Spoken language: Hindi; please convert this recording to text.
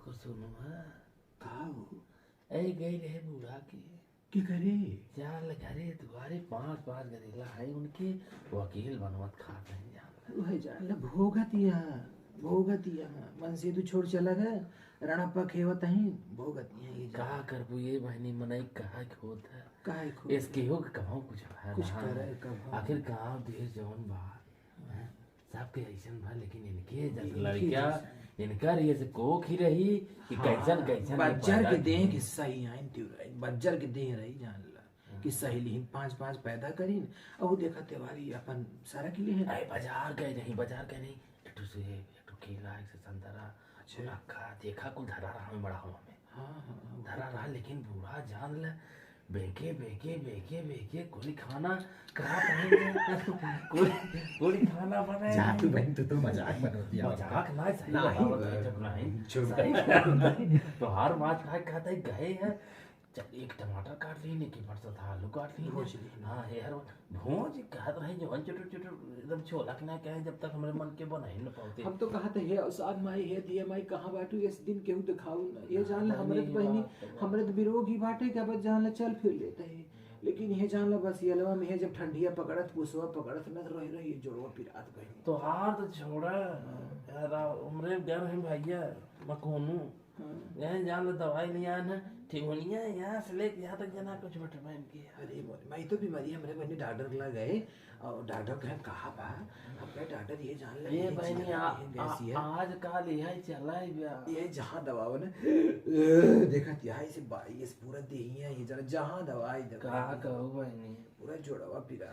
को सुनो है का ऐ गई रहे बूढ़ा की करे जाल घरे दुआरे 5 गरीला है उनके वकील बनवत खाते हैं जान वह जान भोगतिया मन से तू छोड़ चला गया रणप्पा खेवत ही भोगतिया ये का कर ये बहनी मनई कहा खोत है काहे खो इसके हो कमाओ कुछ है कुछ करे कब आखिर गांव देश जवन बात सबके ऐसन भा लेकिन इनके जस लड़किया इनका ये से कोख ही रही कि कैसन कैसन बज्जर के देह के सही आइन त्यू रही बज्जर के देह रही जान ला कि सहेली 5 पैदा करीन और देखा तेवारी अपन सारा के लिए है बाजार गए नहीं एकटू से एकटू केला एक से संतरा अच्छा खा देखा कुल धरा रहा में बड़ा हूं हमें हां धरा रहा लेकिन बूढ़ा जान ले बेके कोई खाना कहा कोई खाना बनाए जा तू बहन तो मजाक बनोती है मजाक ना सही नहीं तो हर बात खाते गए हैं एक टमाटर काट ली नहीं कि परसों था आलू काट ली हाँ यार भोज कहत रहे जो चुटुर एकदम छोला के ना कहे जब तक हमारे मन के बनाए न पाते हम तो कहते हे औसाद माई हे दिए माई कहां बाटू इस दिन केहू दिखाऊ ना ये जान ले हमरे तो बहनी हमरे तो बिरोग ही बाटे के बस जान ले चल फिर लेते हैं लेकिन ये जान लो बस ये लवा में जब ठंडिया पकड़त पुसवा पकड़त न रही जोड़वा पिरात बहनी तो हार तो छोड़ा यार उम्रे डर है भैया मकोनू यहाँ जान लो दवाई लिया ना ठिगुनिया यहाँ से लेके यहाँ तक जाना कुछ विटामिन की अरे मैं तो बीमारी हमरे बहनी डॉक्टर लग गए और डॉक्टर कहे कहा बा हमने डॉक्टर ये जान ले ये बहनी आज काल यही चला है ये जहाँ दवाओ ना देखा यहाँ से बाई इस पूरा देही है ये जरा जहाँ दवाई कहा कहूँ बहनी पूरा जोड़वा पिरा